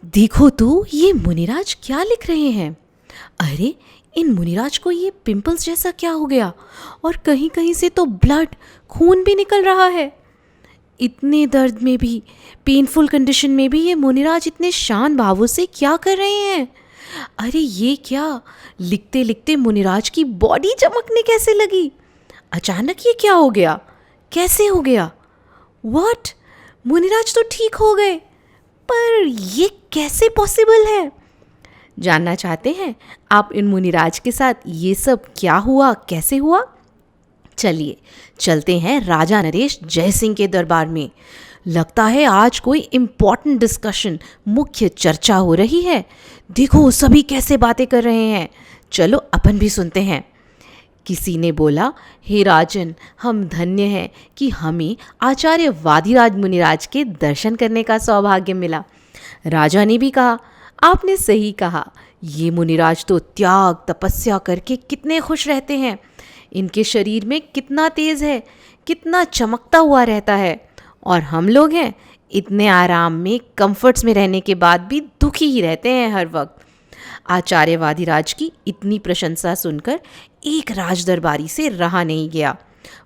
देखो तो ये मुनिराज क्या लिख रहे हैं। अरे, इन मुनिराज को ये पिंपल्स जैसा क्या हो गया, और कहीं कहीं से तो ब्लड, खून भी निकल रहा है। इतने दर्द में भी, पेनफुल कंडीशन में भी ये मुनिराज इतने शांत भावों से क्या कर रहे हैं। अरे ये क्या, लिखते लिखते मुनिराज की बॉडी चमकने कैसे लगी। अचानक ये क्या हो गया, कैसे हो गया। व्हाट, मुनिराज तो ठीक हो गए, पर ये कैसे पॉसिबल है। जानना चाहते हैं आप इन मुनिराज के साथ ये सब क्या हुआ, कैसे हुआ? चलिए चलते हैं राजा नरेश जय सिंह के दरबार में। लगता है आज कोई इम्पोर्टेंट डिस्कशन, मुख्य चर्चा हो रही है। देखो सभी कैसे बातें कर रहे हैं, चलो अपन भी सुनते हैं। किसी ने बोला, हे राजन, हम धन्य हैं कि हमें आचार्य वादिराज मुनिराज के दर्शन करने का सौभाग्य मिला। राजा ने भी कहा, आपने सही कहा, ये मुनिराज तो त्याग तपस्या करके कितने खुश रहते हैं। इनके शरीर में कितना तेज है, कितना चमकता हुआ रहता है, और हम लोग हैं इतने आराम में, कंफर्ट्स में रहने के बाद भी दुखी ही रहते हैं हर वक्त। आचार्य वादिराज की इतनी प्रशंसा सुनकर एक राज दरबारी से रहा नहीं गया।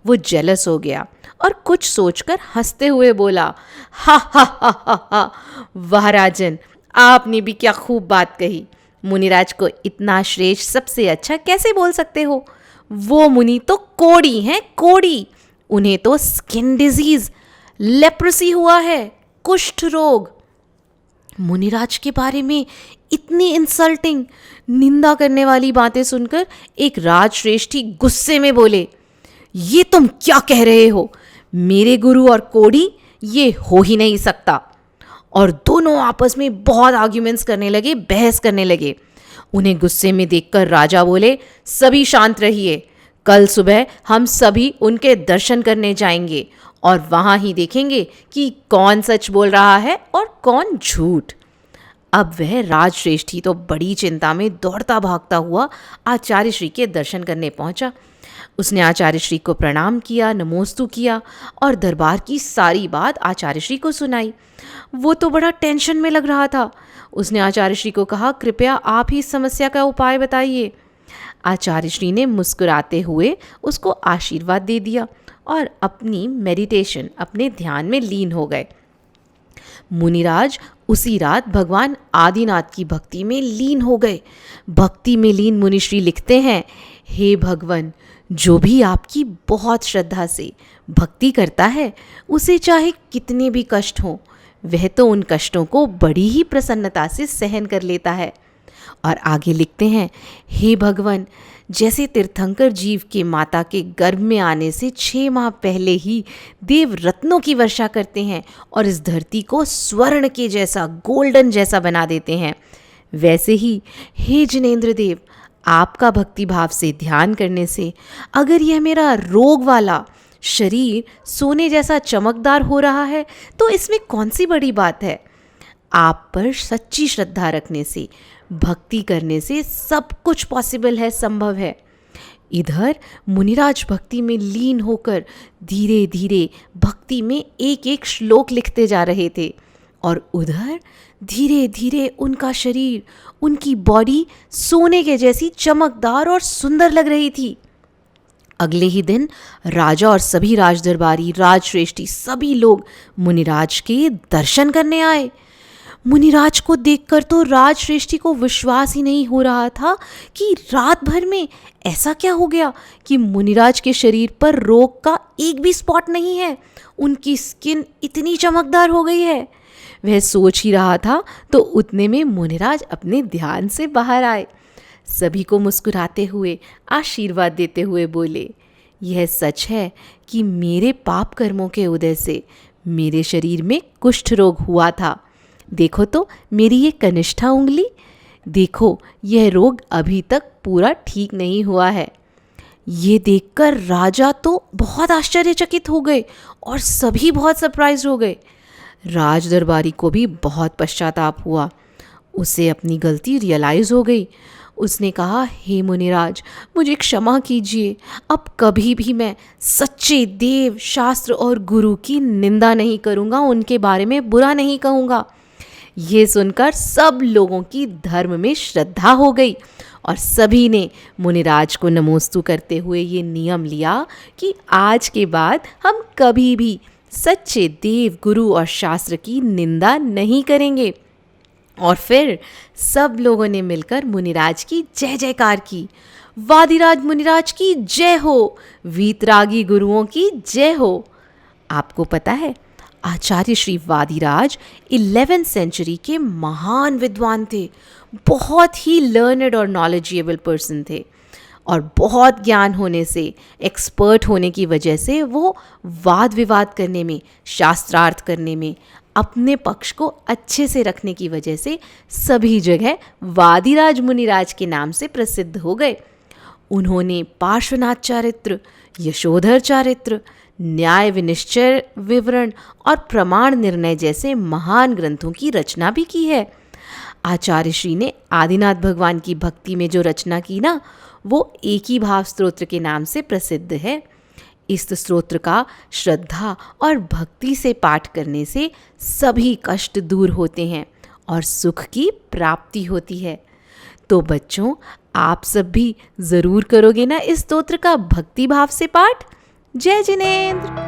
वो जेलस हो गया और कुछ सोचकर हंसते हुए बोला, हा हा हा हा हा, वाह राजन, आपने भी क्या खूब बात कही। मुनिराज को इतना श्रेष्ठ, सबसे अच्छा कैसे बोल सकते हो। वो मुनि तो कोढ़ी हैं, कोढ़ी। उन्हें तो स्किन डिजीज, लेप्रेसी हुआ है, कुष्ठ रोग। मुनिराज के बारे में इतनी इंसल्टिंग, निंदा करने वाली बातें सुनकर एक राजश्रेष्ठी गुस्से में बोले, ये तुम क्या कह रहे हो। मेरे गुरु और कोढ़ी ये हो ही नहीं सकता। और दोनों आपस में बहुत आर्ग्यूमेंट्स करने लगे, बहस करने लगे। उन्हें गुस्से में देखकर राजा बोले, सभी शांत रहिए। कल सुबह हम सभी उनके दर्शन करने जाएंगे और वहां ही देखेंगे कि कौन सच बोल रहा है और कौन झूठ। अब वह राजश्रेष्ठी तो बड़ी चिंता में दौड़ता भागता हुआ आचार्य श्री के दर्शन करने पहुंचा। उसने आचार्य श्री को प्रणाम किया, नमोस्तु किया और दरबार की सारी बात आचार्य श्री को सुनाई। वो तो बड़ा टेंशन में लग रहा था। उसने आचार्य श्री को कहा, कृपया आप ही इस समस्या का उपाय बताइए। आचार्य श्री ने मुस्कुराते हुए उसको आशीर्वाद दे दिया और अपनी मेडिटेशन, अपने ध्यान में लीन हो गए। मुनिराज उसी रात भगवान आदिनाथ की भक्ति में लीन हो गए। भक्ति में लीन मुनिश्री लिखते हैं, हे भगवान, जो भी आपकी बहुत श्रद्धा से भक्ति करता है, उसे चाहे कितने भी कष्ट हों, वह तो उन कष्टों को बड़ी ही प्रसन्नता से सहन कर लेता है। और आगे लिखते हैं, हे भगवान, जैसे तीर्थंकर जीव के माता के गर्भ में आने से 6 माह पहले ही देव रत्नों की वर्षा करते हैं और इस धरती को स्वर्ण के जैसा, गोल्डन जैसा बना देते हैं, वैसे ही हे जिनेंद्र देव, आपका भक्ति भाव से ध्यान करने से अगर यह मेरा रोग वाला शरीर सोने जैसा चमकदार हो रहा है, तो इसमें कौन सी बड़ी बात है। आप पर सच्ची श्रद्धा रखने से, भक्ति करने से सब कुछ पॉसिबल है, संभव है। इधर मुनिराज भक्ति में लीन होकर धीरे धीरे भक्ति में एक एक श्लोक लिखते जा रहे थे, और उधर धीरे धीरे उनका शरीर, उनकी बॉडी सोने के जैसी चमकदार और सुंदर लग रही थी। अगले ही दिन राजा और सभी राजदरबारी, राजश्रेष्ठी, सभी लोग मुनिराज के दर्शन करने आए। मुनिराज को देखकर तो राजश्रेष्ठी को विश्वास ही नहीं हो रहा था कि रात भर में ऐसा क्या हो गया कि मुनिराज के शरीर पर रोग का एक भी स्पॉट नहीं है। उनकी स्किन इतनी चमकदार हो गई है। वह सोच ही रहा था तो उतने में मुनिराज अपने ध्यान से बाहर आए। सभी को मुस्कुराते हुए, आशीर्वाद देते हुए बोले, यह सच है कि मेरे पाप कर्मों के उदय से मेरे शरीर में कुष्ठ रोग हुआ था। देखो तो मेरी ये कनिष्ठा उंगली, देखो यह रोग अभी तक पूरा ठीक नहीं हुआ है। ये देखकर राजा तो बहुत आश्चर्यचकित हो गए और सभी बहुत सरप्राइज हो गए। राज दरबारी को भी बहुत पश्चाताप हुआ। उसे अपनी गलती रियलाइज़ हो गई। उसने कहा, हे मुनिराज, मुझे क्षमा कीजिए। अब कभी भी मैं सच्चे देव, शास्त्र और गुरु की निंदा नहीं करूँगा, उनके बारे में बुरा नहीं कहूँगा। ये सुनकर सब लोगों की धर्म में श्रद्धा हो गई और सभी ने मुनिराज को नमोस्तु करते हुए ये नियम लिया कि आज के बाद हम कभी भी सच्चे देव, गुरु और शास्त्र की निंदा नहीं करेंगे। और फिर सब लोगों ने मिलकर मुनिराज की जय जयकार की। वादिराज मुनिराज की जय हो, वीतरागी गुरुओं की जय हो। आपको पता है, आचार्य श्री वादिराज 11th सेंचुरी के महान विद्वान थे, बहुत ही लर्नड और नॉलेजेबल पर्सन थे और बहुत ज्ञान होने से, एक्सपर्ट होने की वजह से वो वाद विवाद करने में, शास्त्रार्थ करने में, अपने पक्ष को अच्छे से रखने की वजह से सभी जगह वादिराज मुनिराज के नाम से प्रसिद्ध हो गए। उन्होंने पार्श्वनाथ चारित्र, यशोधर चारित्र, न्याय विनिश्चय विवरण और प्रमाण निर्णय जैसे महान ग्रंथों की रचना भी की है। आचार्य श्री ने आदिनाथ भगवान की भक्ति में जो रचना की ना, वो एकी भाव स्तोत्र के नाम से प्रसिद्ध है। इस स्तोत्र का श्रद्धा और भक्ति से पाठ करने से सभी कष्ट दूर होते हैं और सुख की प्राप्ति होती है। तो बच्चों, आप सब भी ज़रूर करोगे ना इस स्तोत्र का भक्ति भाव से पाठ। जय जिनेंद्र।